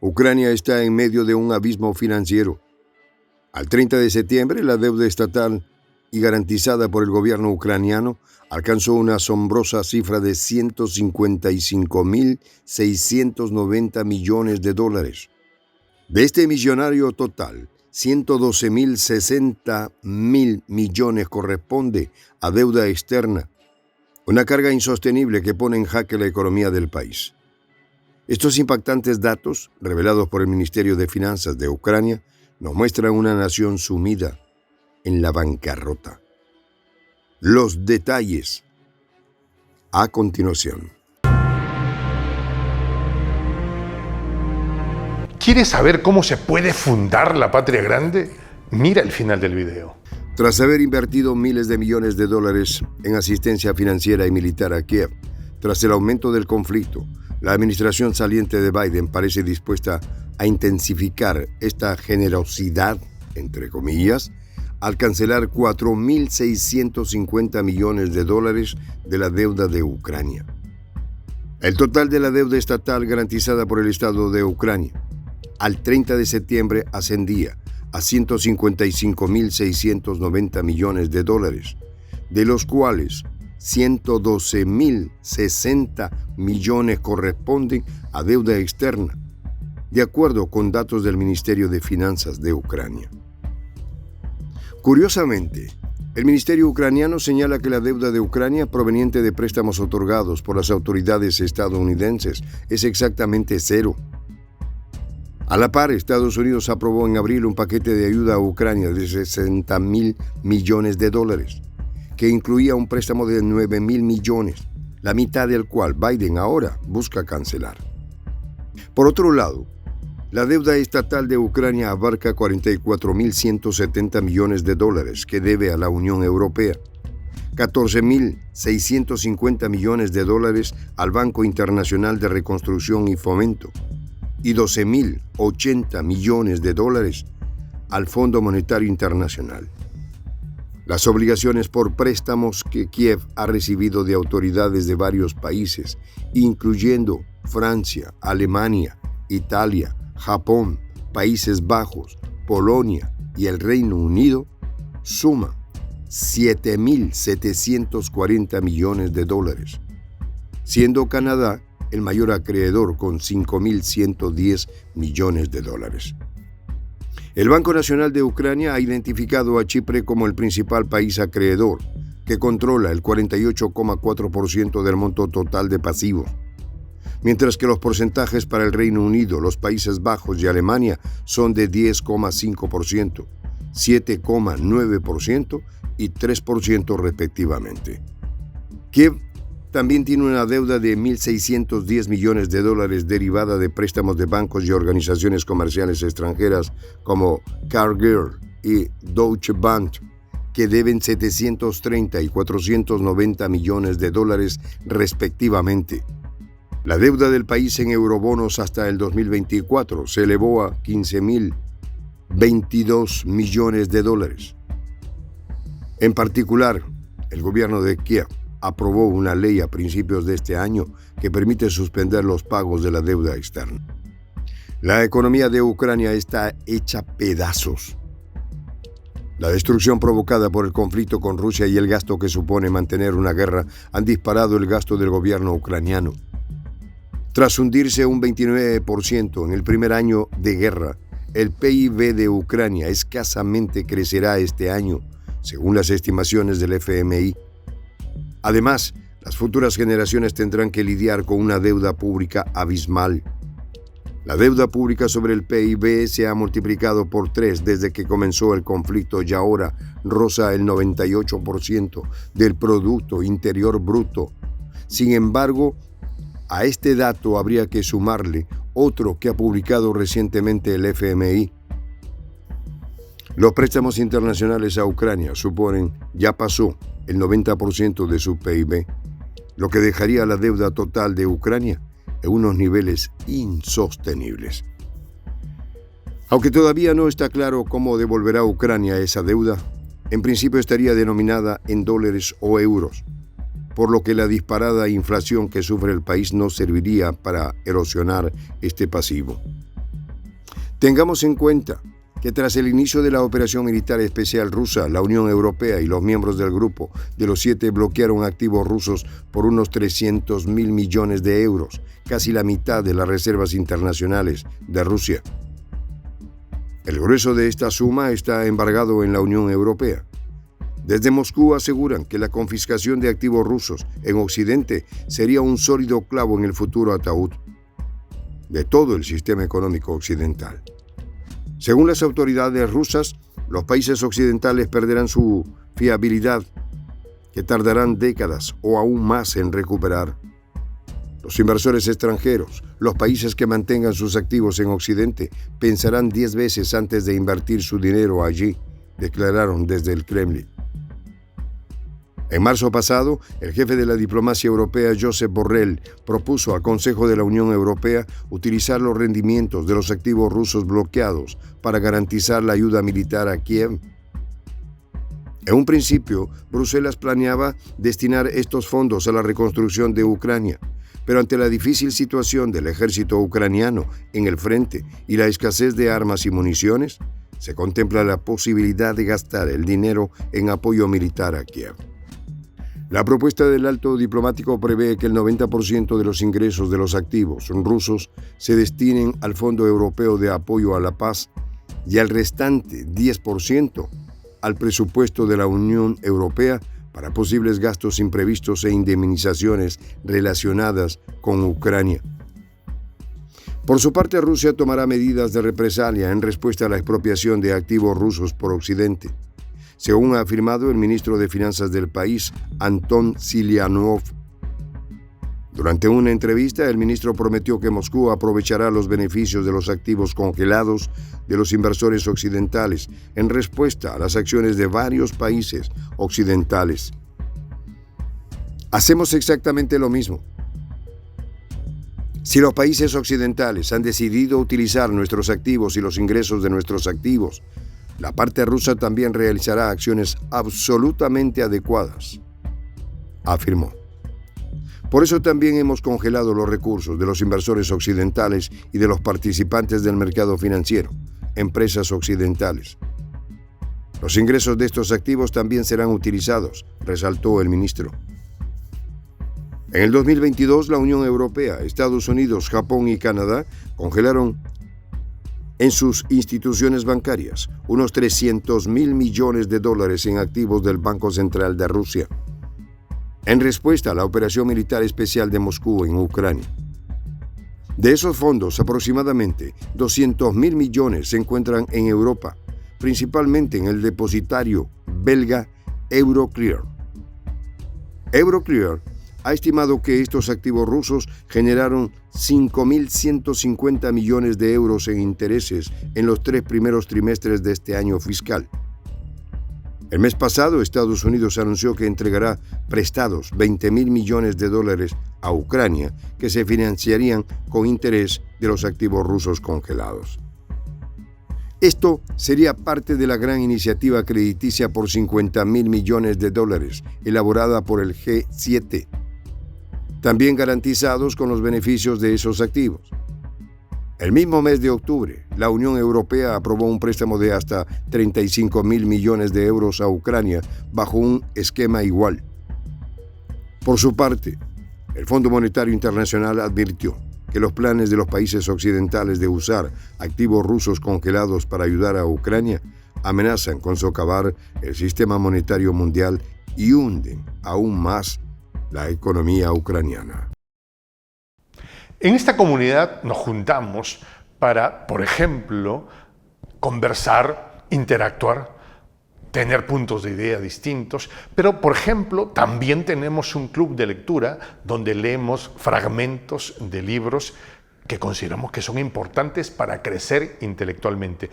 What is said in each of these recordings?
Ucrania está en medio de un abismo financiero. Al 30 de septiembre, la deuda estatal y garantizada por el gobierno ucraniano alcanzó una asombrosa cifra de $155.690 millones. De este millonario total, $112.060 millones corresponde a deuda externa, una carga insostenible que pone en jaque la economía del país. Estos impactantes datos, revelados por el Ministerio de Finanzas de Ucrania, nos muestran una nación sumida en la bancarrota. Los detalles a continuación. ¿Quieres saber cómo se puede fundar la patria grande? Mira el final del video. Tras haber invertido miles de millones de dólares en asistencia financiera y militar a Kiev, tras el aumento del conflicto, la administración saliente de Biden parece dispuesta a intensificar esta generosidad, entre comillas, al cancelar $4.650 millones de la deuda de Ucrania. El total de la deuda estatal garantizada por el Estado de Ucrania al 30 de septiembre ascendía a $155.690 millones, de los cuales $112.060 millones corresponden a deuda externa, de acuerdo con datos del Ministerio de Finanzas de Ucrania. Curiosamente, el ministerio ucraniano señala que la deuda de Ucrania proveniente de préstamos otorgados por las autoridades estadounidenses es exactamente cero. A la par, Estados Unidos aprobó en abril un paquete de ayuda a Ucrania de $60.000 millones, que incluía un préstamo de $9.000 millones, la mitad del cual Biden ahora busca cancelar. Por otro lado, la deuda estatal de Ucrania abarca $44.170 millones que debe a la Unión Europea, $14.650 millones al Banco Internacional de Reconstrucción y Fomento y $12.080 millones al Fondo Monetario Internacional. Las obligaciones por préstamos que Kiev ha recibido de autoridades de varios países, incluyendo Francia, Alemania, Italia, Japón, Países Bajos, Polonia y el Reino Unido, suman $7.740 millones, siendo Canadá el mayor acreedor con $5.110 millones. El Banco Nacional de Ucrania ha identificado a Chipre como el principal país acreedor, que controla el 48,4% del monto total de pasivos, mientras que los porcentajes para el Reino Unido, los Países Bajos y Alemania son de 10,5%, 7,9% y 3% respectivamente. Kiev también tiene una deuda de $1.610 millones derivada de préstamos de bancos y organizaciones comerciales extranjeras como Cargill y Deutsche Bank, que deben $730 y $490 millones respectivamente. La deuda del país en eurobonos hasta el 2024 se elevó a $15.022 millones. En particular, el gobierno de Kiev aprobó una ley a principios de este año que permite suspender los pagos de la deuda externa. La economía de Ucrania está hecha pedazos. La destrucción provocada por el conflicto con Rusia y el gasto que supone mantener una guerra han disparado el gasto del gobierno ucraniano. Tras hundirse un 29% en el primer año de guerra, el PIB de Ucrania escasamente crecerá este año, según las estimaciones del FMI. Además, las futuras generaciones tendrán que lidiar con una deuda pública abismal. La deuda pública sobre el PIB se ha multiplicado por 3 desde que comenzó el conflicto y ahora roza el 98% del Producto Interior Bruto. Sin embargo, a este dato habría que sumarle otro que ha publicado recientemente el FMI. Los préstamos internacionales a Ucrania ya pasó el 90% de su PIB, lo que dejaría la deuda total de Ucrania en unos niveles insostenibles. Aunque todavía no está claro cómo devolverá Ucrania esa deuda, en principio estaría denominada en dólares o euros, por lo que la disparada inflación que sufre el país no serviría para erosionar este pasivo. Tengamos en cuenta que tras el inicio de la operación militar especial rusa, la Unión Europea y los miembros del grupo de los 7 bloquearon activos rusos por unos 300.000 millones de euros, casi la mitad de las reservas internacionales de Rusia. El grueso de esta suma está embargado en la Unión Europea. Desde Moscú aseguran que la confiscación de activos rusos en Occidente sería un sólido clavo en el futuro ataúd de todo el sistema económico occidental. Según las autoridades rusas, los países occidentales perderán su fiabilidad, que tardarán décadas o aún más en recuperar. Los inversores extranjeros, los países que mantengan sus activos en Occidente, pensarán 10 veces antes de invertir su dinero allí, declararon desde el Kremlin. En marzo pasado, el jefe de la diplomacia europea, Josep Borrell, propuso al Consejo de la Unión Europea utilizar los rendimientos de los activos rusos bloqueados para garantizar la ayuda militar a Kiev. En un principio, Bruselas planeaba destinar estos fondos a la reconstrucción de Ucrania, pero ante la difícil situación del ejército ucraniano en el frente y la escasez de armas y municiones, se contempla la posibilidad de gastar el dinero en apoyo militar a Kiev. La propuesta del alto diplomático prevé que el 90% de los ingresos de los activos rusos se destinen al Fondo Europeo de Apoyo a la Paz y al restante 10% al presupuesto de la Unión Europea para posibles gastos imprevistos e indemnizaciones relacionadas con Ucrania. Por su parte, Rusia tomará medidas de represalia en respuesta a la expropiación de activos rusos por Occidente. Según ha afirmado el ministro de Finanzas del país, Anton Silianov. Durante una entrevista, el ministro prometió que Moscú aprovechará los beneficios de los activos congelados de los inversores occidentales en respuesta a las acciones de varios países occidentales. Hacemos exactamente lo mismo. Si los países occidentales han decidido utilizar nuestros activos y los ingresos de nuestros activos, la parte rusa también realizará acciones absolutamente adecuadas, afirmó. Por eso también hemos congelado los recursos de los inversores occidentales y de los participantes del mercado financiero, empresas occidentales. Los ingresos de estos activos también serán utilizados, resaltó el ministro. En el 2022, la Unión Europea, Estados Unidos, Japón y Canadá congelaron en sus instituciones bancarias unos 300.000 millones de dólares en activos del Banco Central de Rusia, en respuesta a la operación militar especial de Moscú en Ucrania. De esos fondos, aproximadamente 200.000 millones se encuentran en Europa, principalmente en el depositario belga Euroclear. Euroclear ha estimado que estos activos rusos generaron 5.150 millones de euros en intereses en los 3 primeros trimestres de este año fiscal. El mes pasado, Estados Unidos anunció que entregará prestados 20.000 millones de dólares a Ucrania, que se financiarían con interés de los activos rusos congelados. Esto sería parte de la gran iniciativa crediticia por 50.000 millones de dólares, elaborada por el G7, también garantizados con los beneficios de esos activos. El mismo mes de octubre, la Unión Europea aprobó un préstamo de hasta 35.000 millones de euros a Ucrania bajo un esquema igual. Por su parte, el Fondo Monetario Internacional advirtió que los planes de los países occidentales de usar activos rusos congelados para ayudar a Ucrania amenazan con socavar el sistema monetario mundial y hunden aún más la economía ucraniana. En esta comunidad nos juntamos para, por ejemplo, conversar, interactuar, tener puntos de idea distintos, pero, por ejemplo, también tenemos un club de lectura donde leemos fragmentos de libros que consideramos que son importantes para crecer intelectualmente.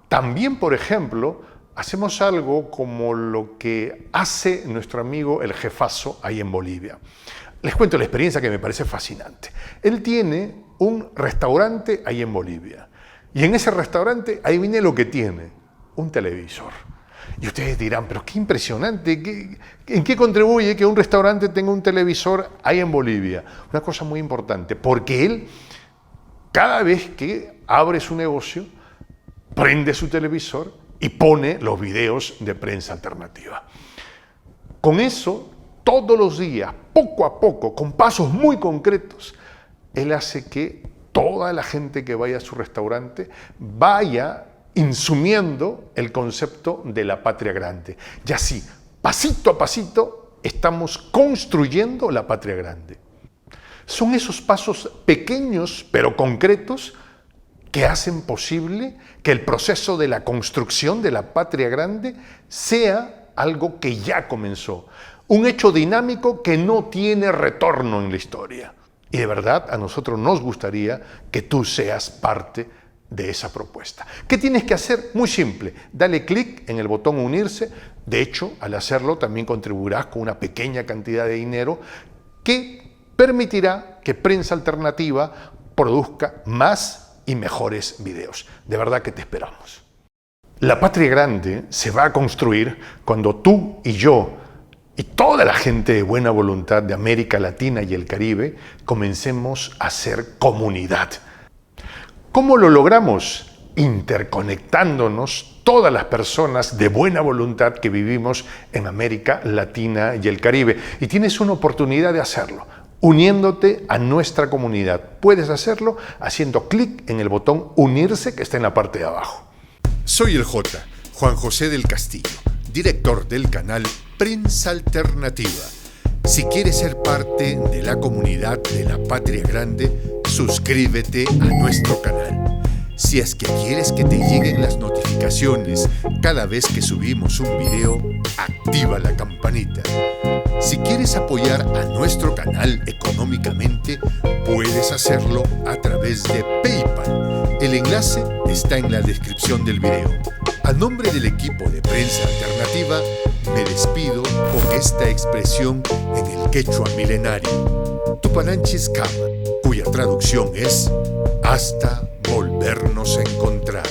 También, por ejemplo, hacemos algo como lo que hace nuestro amigo el jefazo ahí en Bolivia. Les cuento la experiencia que me parece fascinante. Él tiene un restaurante ahí en Bolivia. Y en ese restaurante, adivine lo que tiene, un televisor. Y ustedes dirán, pero qué impresionante, ¿en qué contribuye que un restaurante tenga un televisor ahí en Bolivia? Una cosa muy importante, porque él cada vez que abre su negocio, prende su televisor y pone los videos de Prensa Alternativa. Con eso, todos los días, poco a poco, con pasos muy concretos, él hace que toda la gente que vaya a su restaurante vaya insumiendo el concepto de la patria grande. Y así, pasito a pasito, estamos construyendo la patria grande. Son esos pasos pequeños pero concretos que hacen posible que el proceso de la construcción de la patria grande sea algo que ya comenzó, un hecho dinámico que no tiene retorno en la historia. Y de verdad a nosotros nos gustaría que tú seas parte de esa propuesta. ¿Qué tienes que hacer? Muy simple, dale clic en el botón unirse. De hecho, al hacerlo también contribuirás con una pequeña cantidad de dinero que permitirá que Prensa Alternativa produzca más y mejores videos. De verdad que te esperamos. La patria grande se va a construir cuando tú y yo y toda la gente de buena voluntad de América Latina y el Caribe comencemos a ser comunidad. ¿Cómo lo logramos? Interconectándonos todas las personas de buena voluntad que vivimos en América Latina y el Caribe. Y tienes una oportunidad de hacerlo, uniéndote a nuestra comunidad. Puedes hacerlo haciendo clic en el botón unirse que está en la parte de abajo. Soy el J, Juan José del Castillo, director del canal Prensa Alternativa. Si quieres ser parte de la comunidad de la Patria Grande, suscríbete a nuestro canal. Si es que quieres que te lleguen las notificaciones cada vez que subimos un video, activa la campanita. Si quieres apoyar a nuestro canal económicamente, puedes hacerlo a través de PayPal. El enlace está en la descripción del video. A nombre del equipo de Prensa Alternativa, me despido con esta expresión en el quechua milenario, Tupananchis Kama, cuya traducción es hasta volvernos a encontrar.